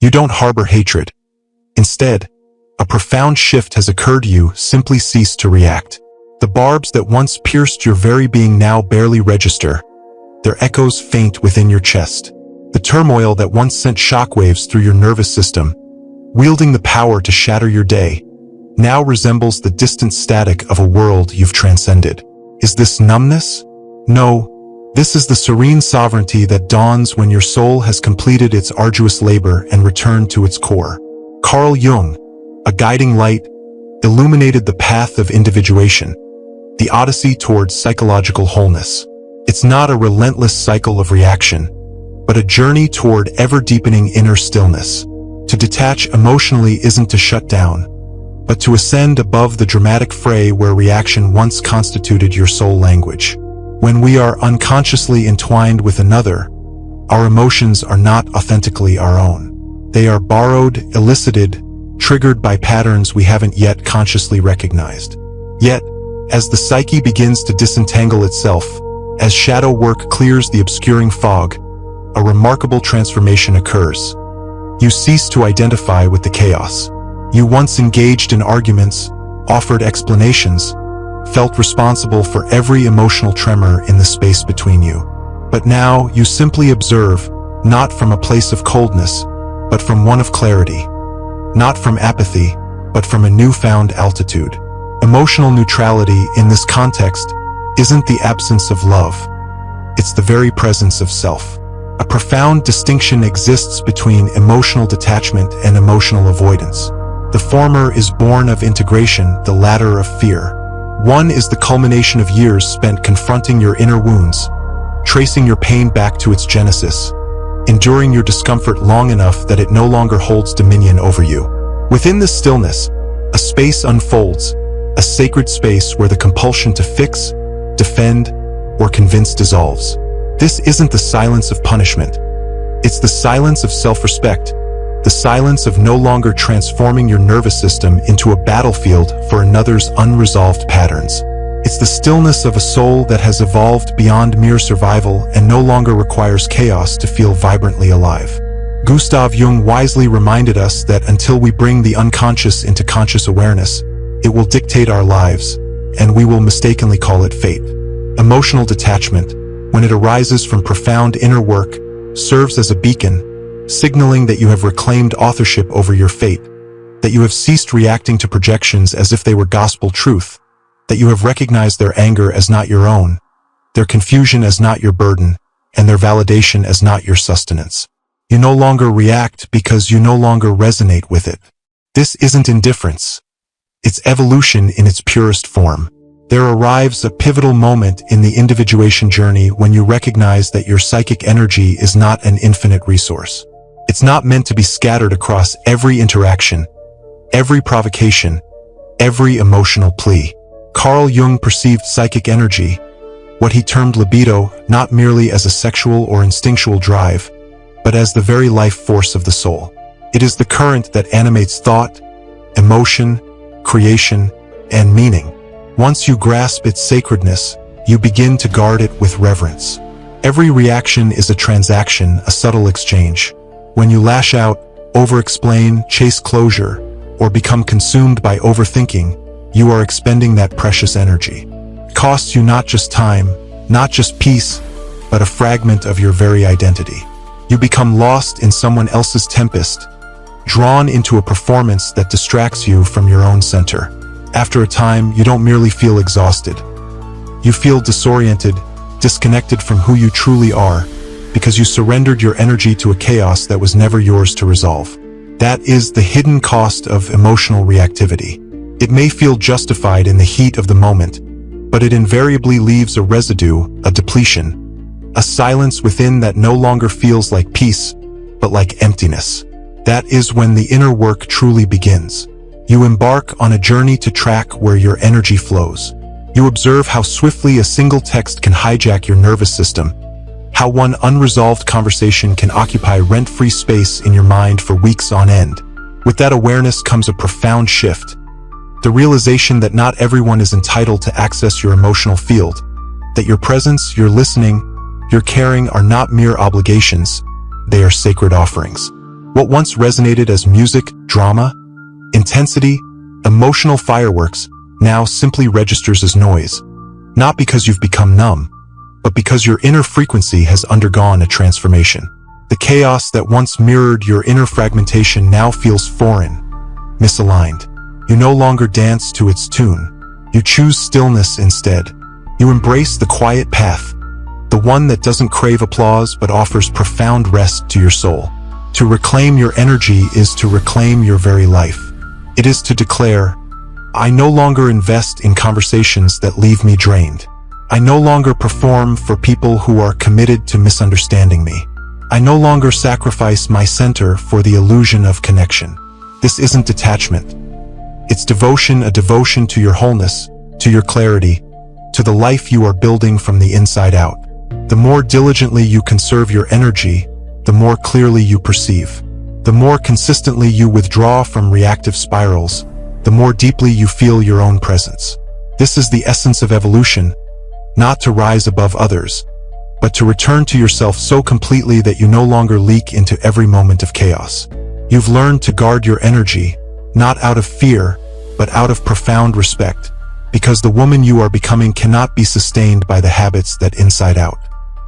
You don't harbor hatred. Instead, a profound shift has occurred to you. Simply cease to react. The barbs that once pierced your very being now barely register. Their echoes faint within your chest. The turmoil that once sent shockwaves through your nervous system, wielding the power to shatter your day, now resembles the distant static of a world you've transcended. Is this numbness? No, this is the serene sovereignty that dawns when your soul has completed its arduous labor and returned to its core. Carl Jung, a guiding light, illuminated the path of individuation, the odyssey towards psychological wholeness. It's not a relentless cycle of reaction, but a journey toward ever-deepening inner stillness. To detach emotionally isn't to shut down, but to ascend above the dramatic fray where reaction once constituted your soul language. When we are unconsciously entwined with another, our emotions are not authentically our own. They are borrowed, elicited, triggered by patterns we haven't yet consciously recognized. Yet, as the psyche begins to disentangle itself, as shadow work clears the obscuring fog, a remarkable transformation occurs. You cease to identify with the chaos. You once engaged in arguments, offered explanations, felt responsible for every emotional tremor in the space between you. But now you simply observe, not from a place of coldness, but from one of clarity. Not from apathy, but from a newfound altitude. Emotional neutrality in this context isn't the absence of love. It's the very presence of self. A profound distinction exists between emotional detachment and emotional avoidance. The former is born of integration, the latter of fear. One is the culmination of years spent confronting your inner wounds, tracing your pain back to its genesis, enduring your discomfort long enough that it no longer holds dominion over you. Within this stillness, a space unfolds, a sacred space where the compulsion to fix, defend, or convince dissolves. This isn't the silence of punishment. It's the silence of self-respect, the silence of no longer transforming your nervous system into a battlefield for another's unresolved patterns. It's the stillness of a soul that has evolved beyond mere survival and no longer requires chaos to feel vibrantly alive. Gustav Jung wisely reminded us that until we bring the unconscious into conscious awareness, it will dictate our lives, and we will mistakenly call it fate. Emotional detachment, when it arises from profound inner work, serves as a beacon, signaling that you have reclaimed authorship over your fate, that you have ceased reacting to projections as if they were gospel truth, that you have recognized their anger as not your own, their confusion as not your burden, and their validation as not your sustenance. You no longer react because you no longer resonate with it. This isn't indifference. It's evolution in its purest form. There arrives a pivotal moment in the individuation journey when you recognize that your psychic energy is not an infinite resource. It's not meant to be scattered across every interaction, every provocation, every emotional plea. Carl Jung perceived psychic energy, what he termed libido, not merely as a sexual or instinctual drive, but as the very life force of the soul. It is the current that animates thought, emotion, creation, and meaning. Once you grasp its sacredness, you begin to guard it with reverence. Every reaction is a transaction, a subtle exchange. When you lash out, over-explain, chase closure, or become consumed by overthinking, you are expending that precious energy. It costs you not just time, not just peace, but a fragment of your very identity. You become lost in someone else's tempest, drawn into a performance that distracts you from your own center. After a time, you don't merely feel exhausted. You feel disoriented, disconnected from who you truly are, because you surrendered your energy to a chaos that was never yours to resolve. That is the hidden cost of emotional reactivity. It may feel justified in the heat of the moment, but it invariably leaves a residue, a depletion, a silence within that no longer feels like peace, but like emptiness. That is when the inner work truly begins. You embark on a journey to track where your energy flows. You observe how swiftly a single text can hijack your nervous system, how one unresolved conversation can occupy rent-free space in your mind for weeks on end. With that awareness comes a profound shift. The realization that not everyone is entitled to access your emotional field, that your presence, your listening, your caring are not mere obligations, they are sacred offerings. What once resonated as music, drama, intensity, emotional fireworks now simply registers as noise. Not because you've become numb, but because your inner frequency has undergone a transformation. The chaos that once mirrored your inner fragmentation now feels foreign, misaligned. You no longer dance to its tune. You choose stillness instead. You embrace the quiet path, the one that doesn't crave applause but offers profound rest to your soul. To reclaim your energy is to reclaim your very life. It is to declare, I no longer invest in conversations that leave me drained. I no longer perform for people who are committed to misunderstanding me. I no longer sacrifice my center for the illusion of connection. This isn't detachment. It's devotion, a devotion to your wholeness, to your clarity, to the life you are building from the inside out. The more diligently you conserve your energy, the more clearly you perceive. The more consistently you withdraw from reactive spirals, the more deeply you feel your own presence. This is the essence of evolution, not to rise above others, but to return to yourself so completely that you no longer leak into every moment of chaos. You've learned to guard your energy, not out of fear, but out of profound respect, because the woman you are becoming cannot be sustained by the habits that inside out.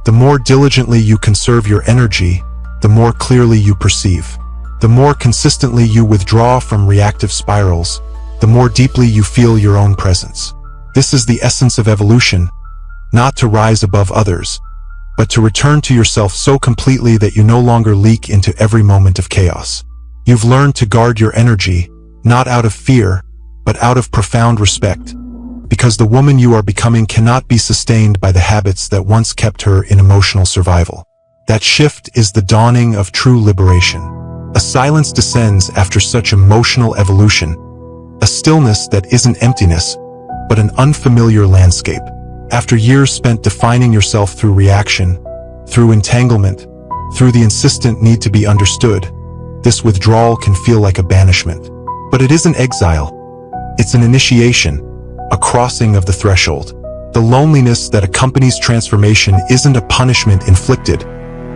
The more diligently you conserve your energy, the more clearly you perceive. The more consistently you withdraw from reactive spirals, the more deeply you feel your own presence. This is the essence of evolution, not to rise above others, but to return to yourself so completely that you no longer leak into every moment of chaos. You've learned to guard your energy, not out of fear, but out of profound respect, because the woman you are becoming cannot be sustained by the habits that once kept her in emotional survival. That shift is the dawning of true liberation. A silence descends after such emotional evolution, a stillness that isn't emptiness, but an unfamiliar landscape. After years spent defining yourself through reaction, through entanglement, through the insistent need to be understood, this withdrawal can feel like a banishment. But it isn't exile. It's an initiation, a crossing of the threshold. The loneliness that accompanies transformation isn't a punishment inflicted,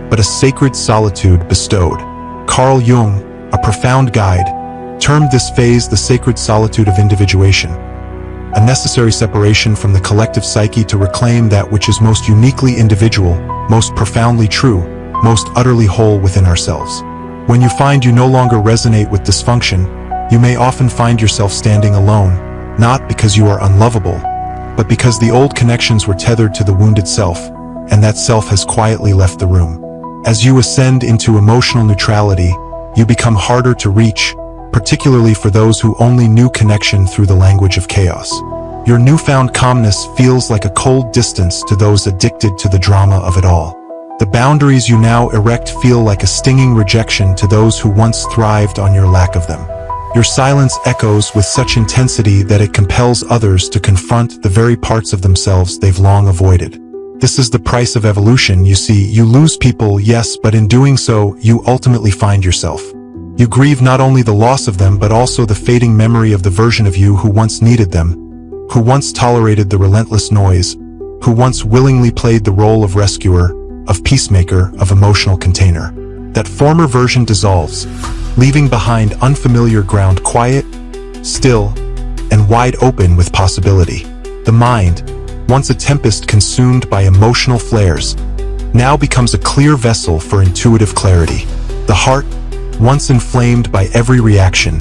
but a sacred solitude bestowed. Carl Jung, a profound guide, termed this phase the sacred solitude of individuation, a necessary separation from the collective psyche to reclaim that which is most uniquely individual, most profoundly true, most utterly whole within ourselves. When you find you no longer resonate with dysfunction, you may often find yourself standing alone, not because you are unlovable, but because the old connections were tethered to the wounded self, and that self has quietly left the room. As you ascend into emotional neutrality, you become harder to reach, particularly for those who only knew connection through the language of chaos. Your newfound calmness feels like a cold distance to those addicted to the drama of it all. The boundaries you now erect feel like a stinging rejection to those who once thrived on your lack of them. Your silence echoes with such intensity that it compels others to confront the very parts of themselves they've long avoided. This is the price of evolution, you see. You lose people, yes, but in doing so, you ultimately find yourself. You grieve not only the loss of them but also the fading memory of the version of you who once needed them, who once tolerated the relentless noise, who once willingly played the role of rescuer, of peacemaker, of emotional container. That former version dissolves, leaving behind unfamiliar ground, quiet, still, and wide open with possibility. The mind, once a tempest consumed by emotional flares, now becomes a clear vessel for intuitive clarity. The heart, once inflamed by every reaction,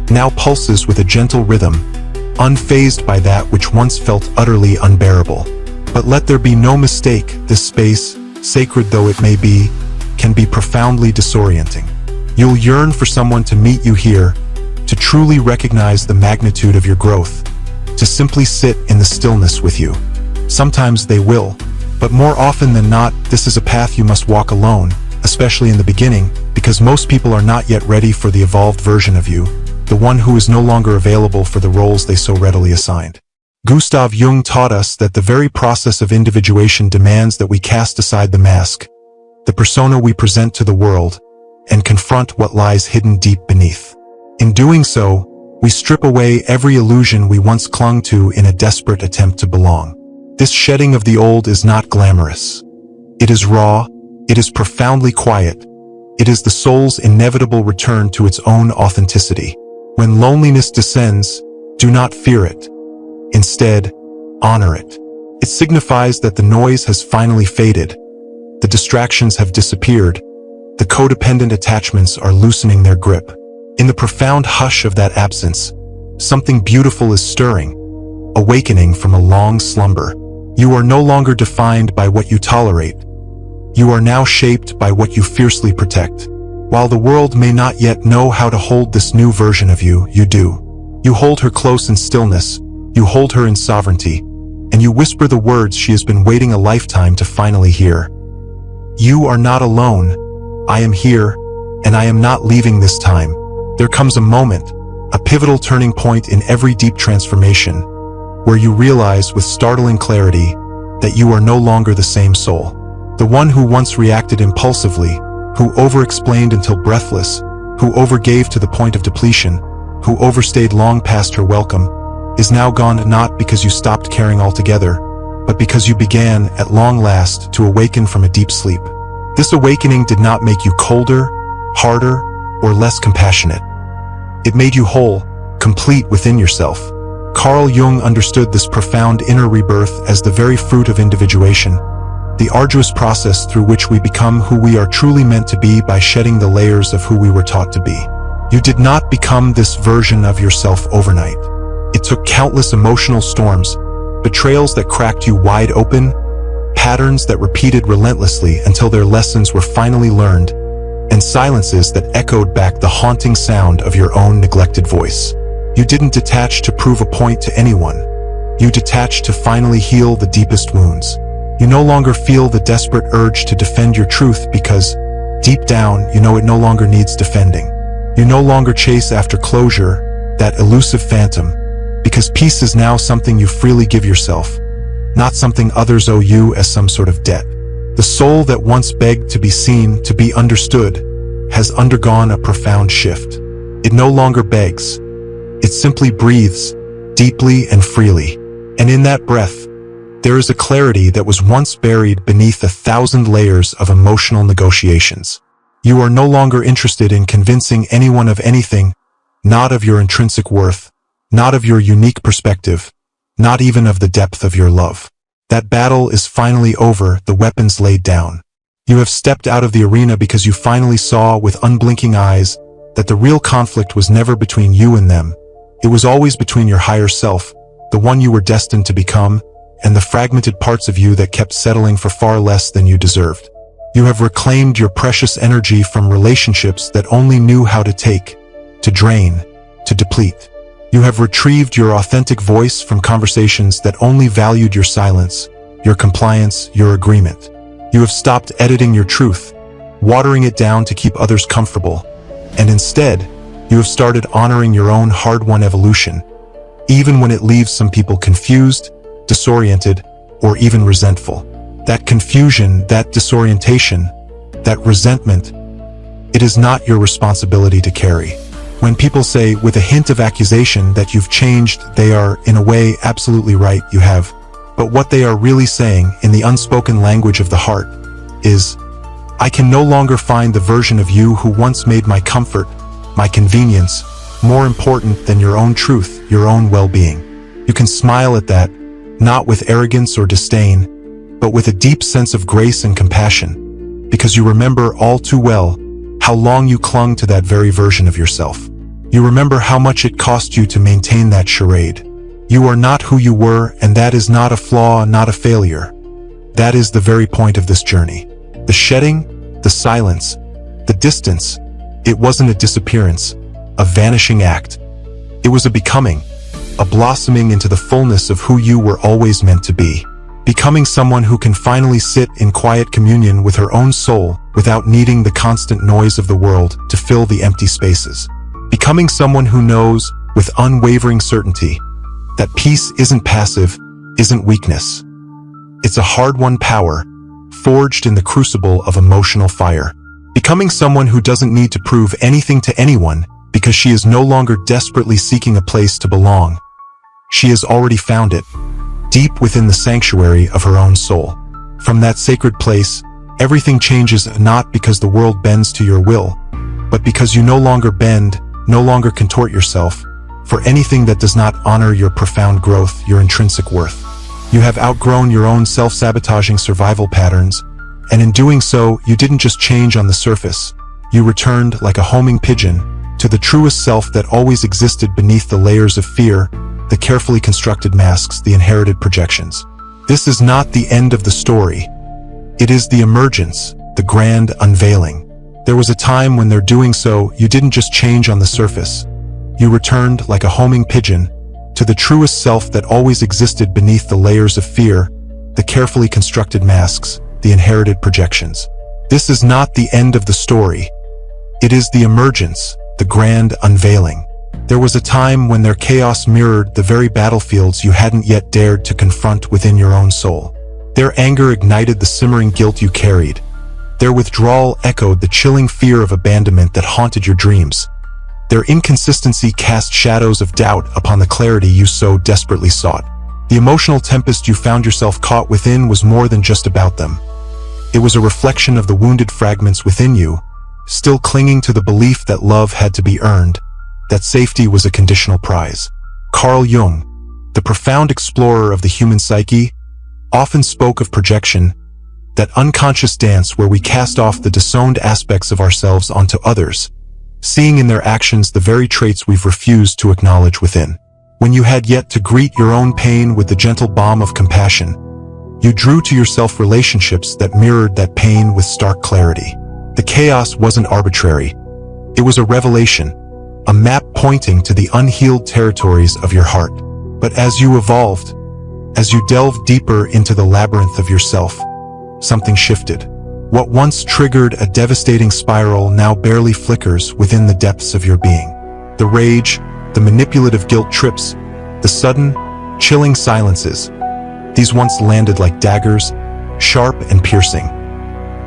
now pulses with a gentle rhythm, unfazed by that which once felt utterly unbearable. But let there be no mistake, this space, sacred though it may be, can be profoundly disorienting. You'll yearn for someone to meet you here, to truly recognize the magnitude of your growth, to simply sit in the stillness with you. Sometimes they will, but more often than not, this is a path you must walk alone, especially in the beginning, because most people are not yet ready for the evolved version of you, the one who is no longer available for the roles they so readily assigned. Gustav Jung taught us that the very process of individuation demands that we cast aside the mask, the persona we present to the world, and confront what lies hidden deep beneath. In doing so, we strip away every illusion we once clung to in a desperate attempt to belong. This shedding of the old is not glamorous. It is raw, it is profoundly quiet, It is the soul's inevitable return to its own authenticity. When loneliness descends, do not fear it. Instead, honor it. It signifies that the noise has finally faded. The distractions have disappeared. The codependent attachments are loosening their grip. In the profound hush of that absence, something beautiful is stirring, awakening from a long slumber. You are no longer defined by what you tolerate. You are now shaped by what you fiercely protect. While the world may not yet know how to hold this new version of you, you do. You hold her close in stillness, you hold her in sovereignty, and you whisper the words she has been waiting a lifetime to finally hear. You are not alone. I am here, and I am not leaving this time. There comes a moment, a pivotal turning point in every deep transformation, where you realize with startling clarity that you are no longer the same soul. The one who once reacted impulsively, who over-explained until breathless, who overgave to the point of depletion, who overstayed long past her welcome, is now gone, not because you stopped caring altogether, but because you began, at long last, to awaken from a deep sleep. This awakening did not make you colder, harder, or less compassionate. It made you whole, complete within yourself. Carl Jung understood this profound inner rebirth as the very fruit of individuation, the arduous process through which we become who we are truly meant to be by shedding the layers of who we were taught to be. You did not become this version of yourself overnight. It took countless emotional storms, betrayals that cracked you wide open, patterns that repeated relentlessly until their lessons were finally learned, and silences that echoed back the haunting sound of your own neglected voice. You didn't detach to prove a point to anyone. You detached to finally heal the deepest wounds. You no longer feel the desperate urge to defend your truth because, deep down, you know it no longer needs defending. You no longer chase after closure, that elusive phantom, because peace is now something you freely give yourself, not something others owe you as some sort of debt. The soul that once begged to be seen, to be understood, has undergone a profound shift. It no longer begs. It simply breathes, deeply and freely. And in that breath, there is a clarity that was once buried beneath 1,000 layers of emotional negotiations. You are no longer interested in convincing anyone of anything, not of your intrinsic worth, not of your unique perspective, not even of the depth of your love. That battle is finally over, the weapons laid down. You have stepped out of the arena because you finally saw with unblinking eyes that the real conflict was never between you and them. It was always between your higher self, the one you were destined to become, and the fragmented parts of you that kept settling for far less than you deserved. You have reclaimed your precious energy from relationships that only knew how to take, to drain, to deplete. You have retrieved your authentic voice from conversations that only valued your silence, your compliance, your agreement. You have stopped editing your truth, watering it down to keep others comfortable, and instead, you have started honoring your own hard-won evolution, even when it leaves some people confused, disoriented, or even resentful. That confusion, that disorientation, that resentment, it is not your responsibility to carry. When people say, with a hint of accusation, that you've changed, they are, in a way, absolutely right, you have. But what they are really saying, in the unspoken language of the heart, is, I can no longer find the version of you who once made my comfort, my convenience, more important than your own truth, your own well-being. You can smile at that, not with arrogance or disdain, but with a deep sense of grace and compassion, because you remember all too well how long you clung to that very version of yourself. You remember how much it cost you to maintain that charade. You are not who you were, and that is not a flaw, not a failure. That is the very point of this journey. The shedding, the silence, the distance, it wasn't a disappearance, a vanishing act. It was a becoming, a blossoming into the fullness of who you were always meant to be. Becoming someone who can finally sit in quiet communion with her own soul without needing the constant noise of the world to fill the empty spaces. Becoming someone who knows, with unwavering certainty, that peace isn't passive, isn't weakness. It's a hard-won power, forged in the crucible of emotional fire. Becoming someone who doesn't need to prove anything to anyone because she is no longer desperately seeking a place to belong. She has already found it, deep within the sanctuary of her own soul. From that sacred place, Everything changes not because the world bends to your will, but because you no longer bend, no longer contort yourself for anything that does not honor your profound growth, your intrinsic worth. You have outgrown your own self-sabotaging survival patterns, and in doing so, you didn't just change on the surface. You returned, like a homing pigeon, to the truest self that always existed beneath the layers of fear, the carefully constructed masks, the inherited projections. This is not the end of the story. It is the emergence, the grand unveiling. There was a time when they're doing so, you didn't just change on the surface. You returned, like a homing pigeon, to the truest self that always existed beneath the layers of fear, the carefully constructed masks, the inherited projections. This is not the end of the story. It is the emergence, the grand unveiling. There was a time when their chaos mirrored the very battlefields you hadn't yet dared to confront within your own soul. Their anger ignited the simmering guilt you carried. Their withdrawal echoed the chilling fear of abandonment that haunted your dreams. Their inconsistency cast shadows of doubt upon the clarity you so desperately sought. The emotional tempest you found yourself caught within was more than just about them. It was a reflection of the wounded fragments within you, still clinging to the belief that love had to be earned, that safety was a conditional prize. Carl Jung, the profound explorer of the human psyche, often spoke of projection, that unconscious dance where we cast off the disowned aspects of ourselves onto others, seeing in their actions the very traits we've refused to acknowledge within. When you had yet to greet your own pain with the gentle balm of compassion, you drew to yourself relationships that mirrored that pain with stark clarity. The chaos wasn't arbitrary. It was a revelation, a map pointing to the unhealed territories of your heart. But as you evolved, as you delved deeper into the labyrinth of yourself, something shifted. What once triggered a devastating spiral now barely flickers within the depths of your being. The rage, the manipulative guilt trips, the sudden, chilling silences. These once landed like daggers, sharp and piercing.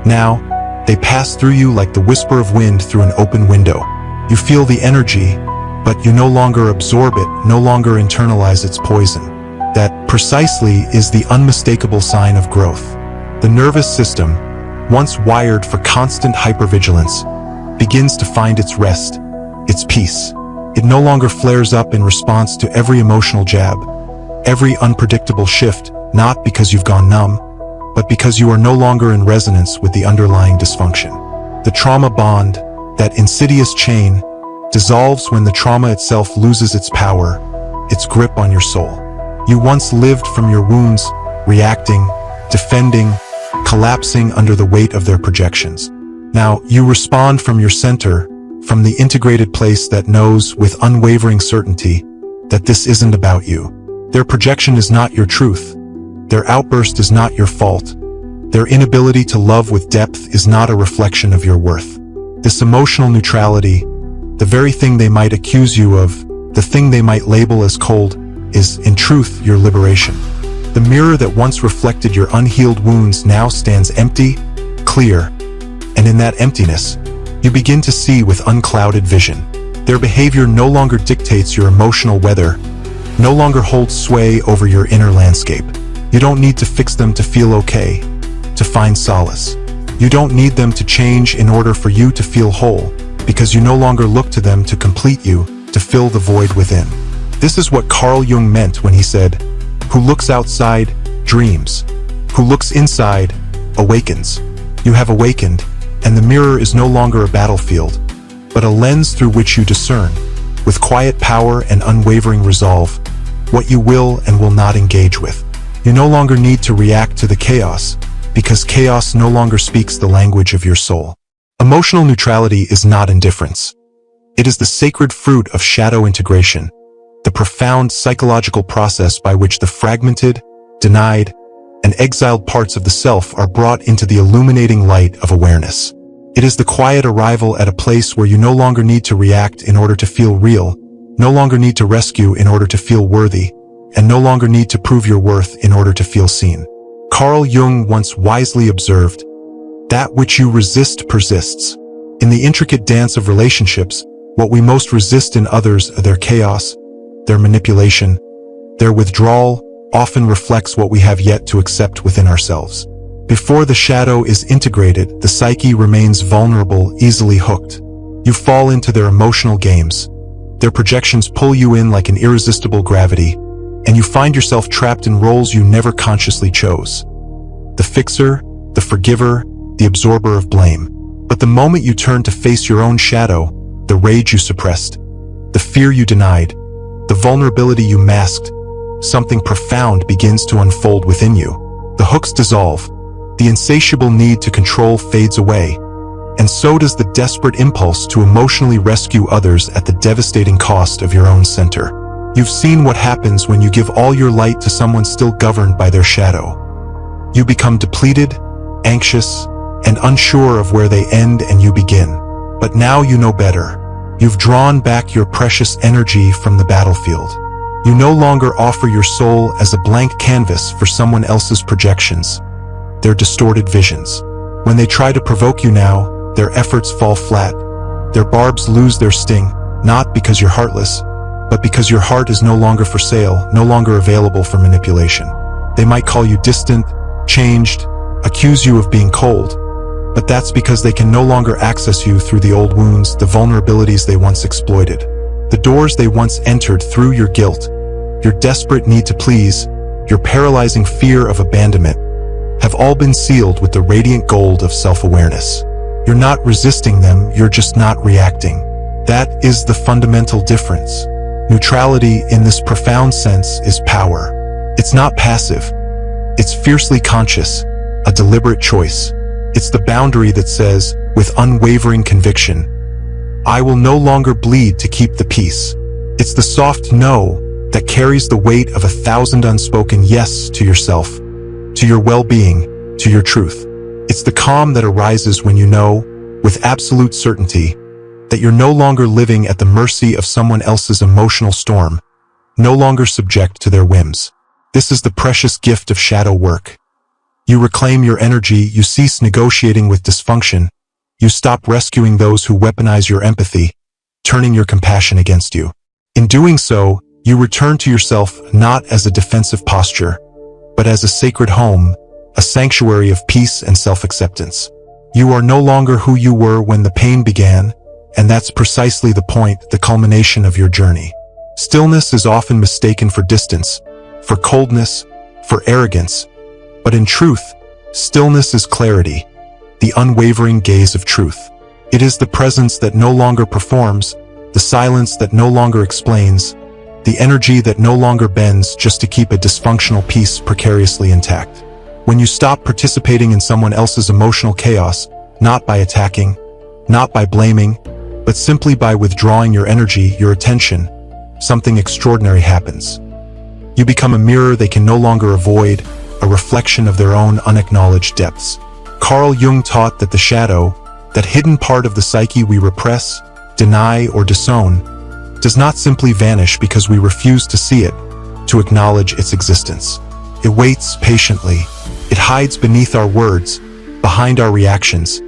Now, they pass through you like the whisper of wind through an open window. You feel the energy, but you no longer absorb it, no longer internalize its poison. That precisely is the unmistakable sign of growth. The nervous system, once wired for constant hypervigilance, begins to find its rest, its peace. It no longer flares up in response to every emotional jab, every unpredictable shift, not because you've gone numb, but because you are no longer in resonance with the underlying dysfunction. The trauma bond, that insidious chain, dissolves when the trauma itself loses its power, its grip on your soul. You once lived from your wounds, reacting, defending, collapsing under the weight of their projections. Now, you respond from your center, from the integrated place that knows with unwavering certainty that this isn't about you. Their projection is not your truth. Their outburst is not your fault. Their inability to love with depth is not a reflection of your worth. This emotional neutrality, the very thing they might accuse you of, the thing they might label as cold, is, in truth, your liberation. The mirror that once reflected your unhealed wounds now stands empty, clear, and in that emptiness, you begin to see with unclouded vision. Their behavior no longer dictates your emotional weather, no longer holds sway over your inner landscape. You don't need to fix them to feel okay, to find solace. You don't need them to change in order for you to feel whole, because you no longer look to them to complete you, to fill the void within. This is what Carl Jung meant when he said, "Who looks outside, dreams. Who looks inside, awakens." You have awakened, and the mirror is no longer a battlefield, but a lens through which you discern, with quiet power and unwavering resolve, what you will and will not engage with. You no longer need to react to the chaos, because chaos no longer speaks the language of your soul. Emotional neutrality is not indifference. It is the sacred fruit of shadow integration, the profound psychological process by which the fragmented, denied, and exiled parts of the self are brought into the illuminating light of awareness. It is the quiet arrival at a place where you no longer need to react in order to feel real, no longer need to rescue in order to feel worthy, and no longer need to prove your worth in order to feel seen. Carl Jung once wisely observed, "That which you resist persists." In the intricate dance of relationships, what we most resist in others are their chaos, their manipulation, their withdrawal often reflects what we have yet to accept within ourselves. Before the shadow is integrated, the psyche remains vulnerable, easily hooked. You fall into their emotional games. Their projections pull you in like an irresistible gravity, and you find yourself trapped in roles you never consciously chose. The fixer, the forgiver, the absorber of blame. But the moment you turn to face your own shadow, the rage you suppressed, the fear you denied, the vulnerability you masked, something profound begins to unfold within you. The hooks dissolve, the insatiable need to control fades away, and so does the desperate impulse to emotionally rescue others at the devastating cost of your own center. You've seen what happens when you give all your light to someone still governed by their shadow. You become depleted, anxious, and unsure of where they end and you begin. But now you know better. You've drawn back your precious energy from the battlefield. You no longer offer your soul as a blank canvas for someone else's projections, their distorted visions. When they try to provoke you now, their efforts fall flat. Their barbs lose their sting, not because you're heartless, but because your heart is no longer for sale, no longer available for manipulation. They might call you distant, changed, accuse you of being cold, but that's because they can no longer access you through the old wounds, the vulnerabilities they once exploited, the doors they once entered through your guilt, your desperate need to please, your paralyzing fear of abandonment, have all been sealed with the radiant gold of self-awareness. You're not resisting them, you're just not reacting. That is the fundamental difference. Neutrality, in this profound sense, is power. It's not passive. It's fiercely conscious, a deliberate choice. It's the boundary that says, with unwavering conviction, I will no longer bleed to keep the peace. It's the soft no that carries the weight of 1,000 unspoken yes to yourself, to your well-being, to your truth. It's the calm that arises when you know, with absolute certainty, that you're no longer living at the mercy of someone else's emotional storm, no longer subject to their whims. This is the precious gift of shadow work. You reclaim your energy, you cease negotiating with dysfunction, you stop rescuing those who weaponize your empathy, turning your compassion against you. In doing so, you return to yourself not as a defensive posture, but as a sacred home, a sanctuary of peace and self-acceptance. You are no longer who you were when the pain began, and that's precisely the point, the culmination of your journey. Stillness is often mistaken for distance, for coldness, for arrogance, but in truth, stillness is clarity, the unwavering gaze of truth. It is the presence that no longer performs, the silence that no longer explains, the energy that no longer bends just to keep a dysfunctional peace precariously intact. When you stop participating in someone else's emotional chaos, not by attacking, not by blaming, but simply by withdrawing your energy, your attention, something extraordinary happens. You become a mirror they can no longer avoid, a reflection of their own unacknowledged depths. Carl Jung taught that the shadow, that hidden part of the psyche we repress, deny, or disown, does not simply vanish because we refuse to see it, to acknowledge its existence. It waits patiently. It hides beneath our words, behind our reactions,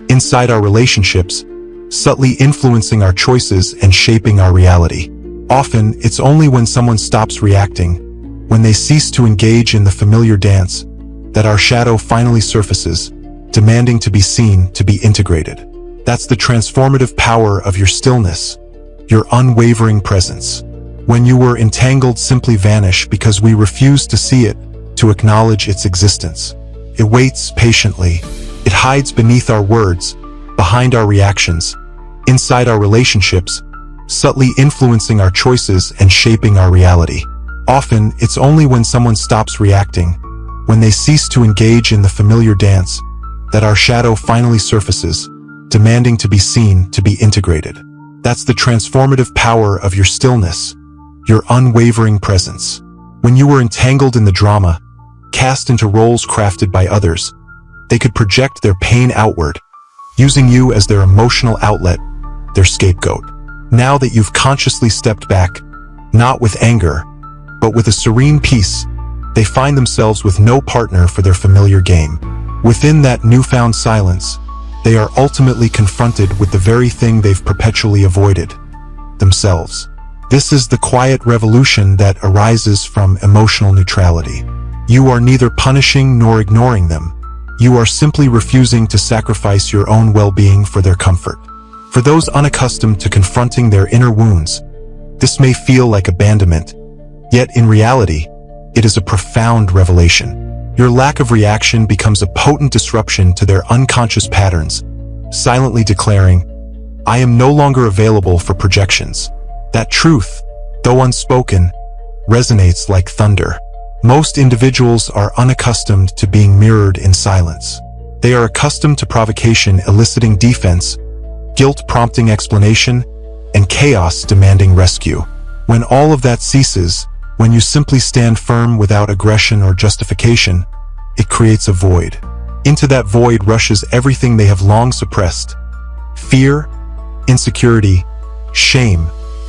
inside our relationships, subtly influencing our choices and shaping our reality. Often, it's only when someone stops reacting, when they cease to engage in the familiar dance, that our shadow finally surfaces, demanding to be seen, to be integrated. That's the transformative power of your stillness, your unwavering presence. When you were entangled, simply vanish because we refuse to see it, to acknowledge its existence. It waits patiently. It hides beneath our words, behind our reactions, inside our relationships, subtly influencing our choices and shaping our reality. Often, it's only when someone stops reacting, when they cease to engage in the familiar dance, that our shadow finally surfaces, demanding to be seen, to be integrated. That's the transformative power of your stillness, your unwavering presence. When you were entangled in the drama, cast into roles crafted by others, they could project their pain outward, using you as their emotional outlet, their scapegoat. Now that you've consciously stepped back, not with anger, but with a serene peace, they find themselves with no partner for their familiar game. Within that newfound silence, they are ultimately confronted with the very thing they've perpetually avoided, themselves. This is the quiet revolution that arises from emotional neutrality. You are neither punishing nor ignoring them. You are simply refusing to sacrifice your own well-being for their comfort. For those unaccustomed to confronting their inner wounds, this may feel like abandonment, yet in reality, it is a profound revelation. Your lack of reaction becomes a potent disruption to their unconscious patterns, silently declaring, "I am no longer available for projections." That truth, though unspoken, resonates like thunder. Most individuals are unaccustomed to being mirrored in silence. They are accustomed to provocation eliciting defense, guilt prompting explanation, and chaos demanding rescue. When all of that ceases, when you simply stand firm without aggression or justification, it creates a void. Into that void rushes everything they have long suppressed: fear, insecurity, shame,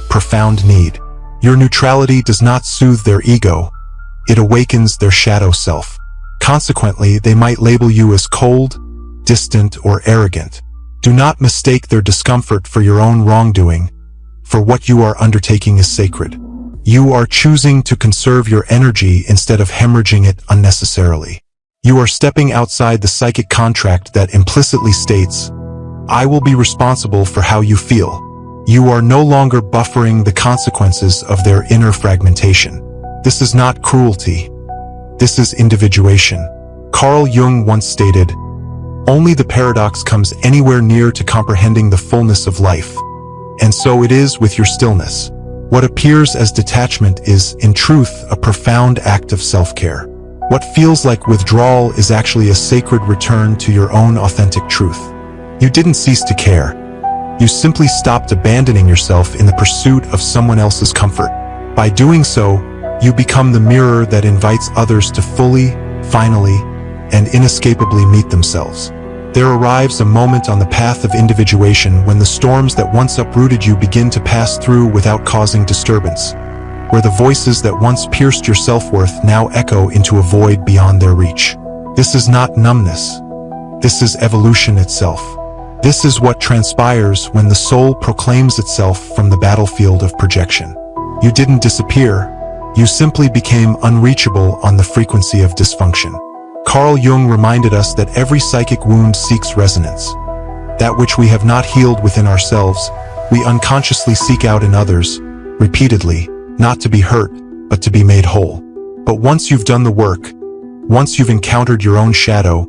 profound need. Your neutrality does not soothe their ego, it awakens their shadow self. Consequently, they might label you as cold, distant, or arrogant. Do not mistake their discomfort for your own wrongdoing, for what you are undertaking is sacred. You are choosing to conserve your energy instead of hemorrhaging it unnecessarily. You are stepping outside the psychic contract that implicitly states, "I will be responsible for how you feel." You are no longer buffering the consequences of their inner fragmentation. This is not cruelty. This is individuation. Carl Jung once stated, "Only the paradox comes anywhere near to comprehending the fullness of life." And so it is with your stillness. What appears as detachment is, in truth, a profound act of self-care. What feels like withdrawal is actually a sacred return to your own authentic truth. You didn't cease to care. You simply stopped abandoning yourself in the pursuit of someone else's comfort. By doing so, you become the mirror that invites others to fully, finally, and inescapably meet themselves. There arrives a moment on the path of individuation when the storms that once uprooted you begin to pass through without causing disturbance, where the voices that once pierced your self-worth now echo into a void beyond their reach. This is not numbness. This is evolution itself. This is what transpires when the soul proclaims itself from the battlefield of projection. You didn't disappear. You simply became unreachable on the frequency of dysfunction. Carl Jung reminded us that every psychic wound seeks resonance. That which we have not healed within ourselves, we unconsciously seek out in others, repeatedly, not to be hurt, but to be made whole. But once you've done the work, once you've encountered your own shadow,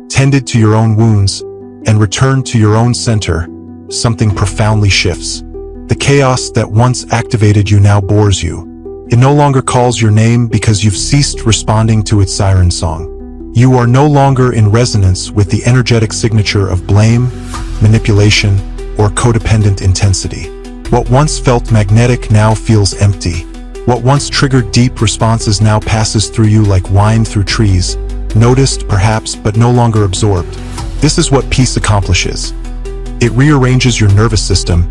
tended to your own wounds, and returned to your own center, something profoundly shifts. The chaos that once activated you now bores you. It no longer calls your name because you've ceased responding to its siren song. You are no longer in resonance with the energetic signature of blame, manipulation, or codependent intensity. What once felt magnetic now feels empty. What once triggered deep responses now passes through you like wine through trees, noticed perhaps but no longer absorbed. This is what peace accomplishes. It rearranges your nervous system.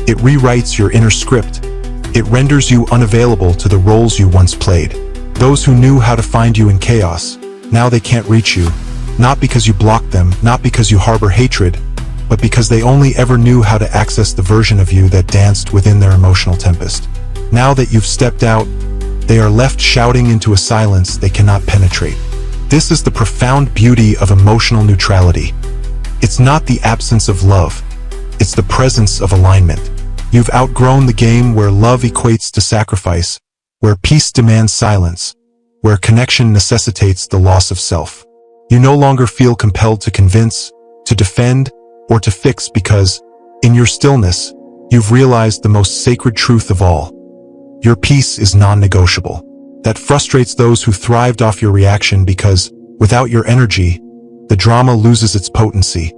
It rewrites your inner script. It renders you unavailable to the roles you once played. Those who knew how to find you in chaos, now they can't reach you, not because you blocked them, not because you harbor hatred, but because they only ever knew how to access the version of you that danced within their emotional tempest. Now that you've stepped out, they are left shouting into a silence they cannot penetrate. This is the profound beauty of emotional neutrality. It's not the absence of love, it's the presence of alignment. You've outgrown the game where love equates to sacrifice, where peace demands silence, where connection necessitates the loss of self. You no longer feel compelled to convince, to defend, or to fix because, in your stillness, you've realized the most sacred truth of all. Your peace is non-negotiable. That frustrates those who thrived off your reaction because, without your energy, the drama loses its potency.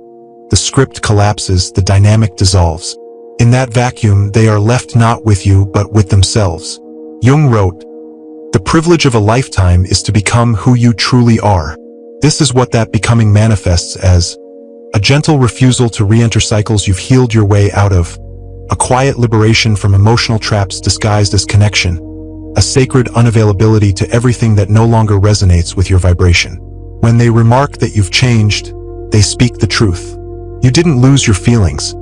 The script collapses, the dynamic dissolves. In that vacuum, they are left not with you but with themselves. Jung wrote, "The privilege of a lifetime is to become who you truly are." This is what that becoming manifests as: a gentle refusal to re-enter cycles you've healed your way out of, a quiet liberation from emotional traps disguised as connection, a sacred unavailability to everything that no longer resonates with your vibration. When they remark that you've changed, they speak the truth. You didn't lose your feelings.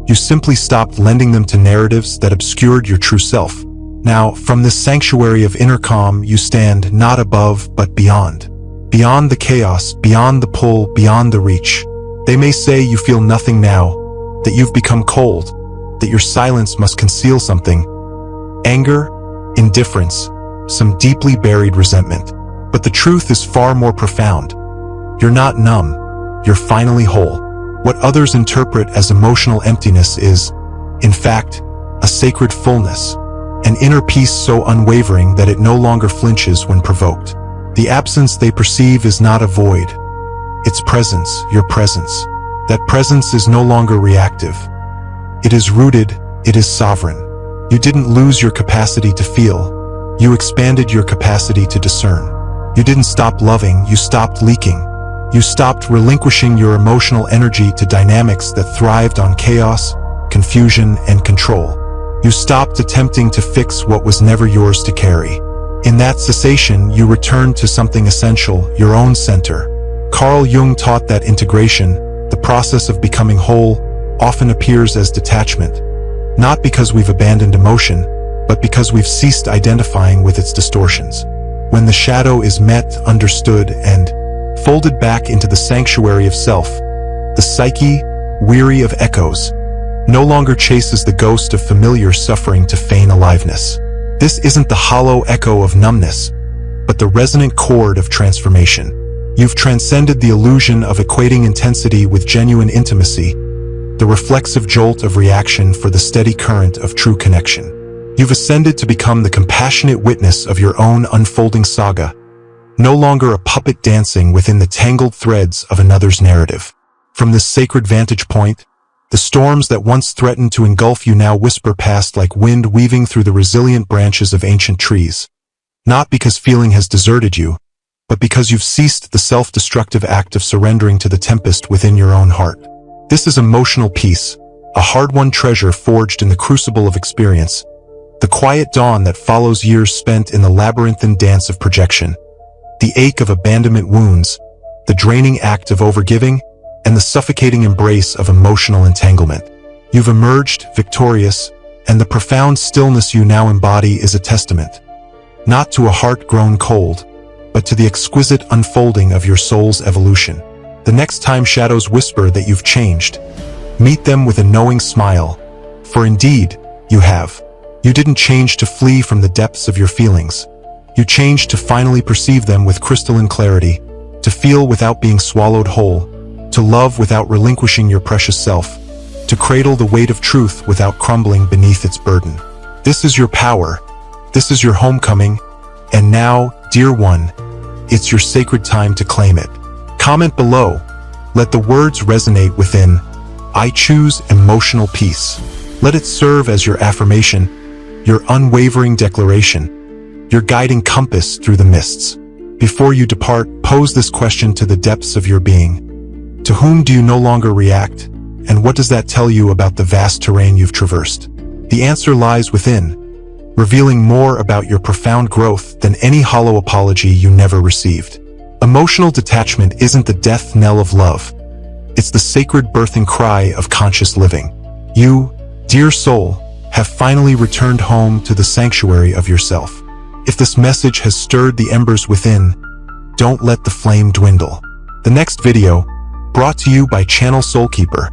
You simply stopped lending them to narratives that obscured your true self. Now, from this sanctuary of inner calm, you stand not above but beyond. beyond the chaos, beyond the pull, beyond the reach. They may say you feel nothing now, that you've become cold, that your silence must conceal something. Anger, indifference, some deeply buried resentment. But the truth is far more profound. You're not numb, you're finally whole. What others interpret as emotional emptiness is, in fact, a sacred fullness, an inner peace so unwavering that it no longer flinches when provoked. The absence they perceive is not a void. It's presence, your presence. That presence is no longer reactive. It is rooted, it is sovereign. You didn't lose your capacity to feel. You expanded your capacity to discern. You didn't stop loving, you stopped leaking. You stopped relinquishing your emotional energy to dynamics that thrived on chaos, confusion, and control. You stopped attempting to fix what was never yours to carry. In that cessation, you returned to something essential, your own center. Carl Jung taught that integration, the process of becoming whole, often appears as detachment. Not because we've abandoned emotion, but because we've ceased identifying with its distortions. When the shadow is met, understood, and folded back into the sanctuary of self, the psyche, weary of echoes, no longer chases the ghost of familiar suffering to feign aliveness. This isn't the hollow echo of numbness, but the resonant chord of transformation. You've transcended the illusion of equating intensity with genuine intimacy, the reflexive jolt of reaction for the steady current of true connection. You've ascended to become the compassionate witness of your own unfolding saga, no longer a puppet dancing within the tangled threads of another's narrative. From this sacred vantage point, the storms that once threatened to engulf you now whisper past like wind weaving through the resilient branches of ancient trees. Not because feeling has deserted you, but because you've ceased the self-destructive act of surrendering to the tempest within your own heart. This is emotional peace, a hard-won treasure forged in the crucible of experience, the quiet dawn that follows years spent in the labyrinthine dance of projection, the ache of abandonment wounds, the draining act of overgiving, and the suffocating embrace of emotional entanglement. You've emerged victorious, and the profound stillness you now embody is a testament, not to a heart grown cold, but to the exquisite unfolding of your soul's evolution. The next time shadows whisper that you've changed, meet them with a knowing smile, for indeed, you have. You didn't change to flee from the depths of your feelings. You changed to finally perceive them with crystalline clarity, to feel without being swallowed whole, to love without relinquishing your precious self, to cradle the weight of truth without crumbling beneath its burden. This is your power, this is your homecoming, and now, dear one, it's your sacred time to claim it. Comment below, let the words resonate within. I choose emotional peace. Let it serve as your affirmation, your unwavering declaration, your guiding compass through the mists. Before you depart, pose this question to the depths of your being. To whom do you no longer react, and what does that tell you about the vast terrain you've traversed? The answer lies within, revealing more about your profound growth than any hollow apology you never received. Emotional detachment isn't the death knell of love. It's the sacred birthing cry of conscious living. You, dear soul, have finally returned home to the sanctuary of yourself. If this message has stirred the embers within, don't let the flame dwindle. The next video, brought to you by Channel Soulkeeper,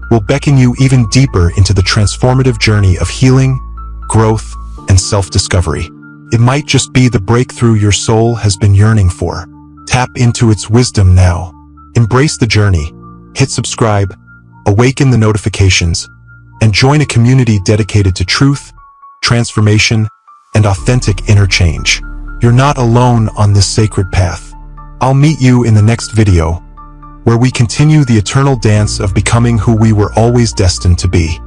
will beckon you even deeper into the transformative journey of healing, growth, and self-discovery. It might just be the breakthrough your soul has been yearning for. Tap into its wisdom now. Embrace the journey, hit subscribe, awaken the notifications, and join a community dedicated to truth, transformation, and authentic inner change. You're not alone on this sacred path. I'll meet you in the next video, where we continue the eternal dance of becoming who we were always destined to be.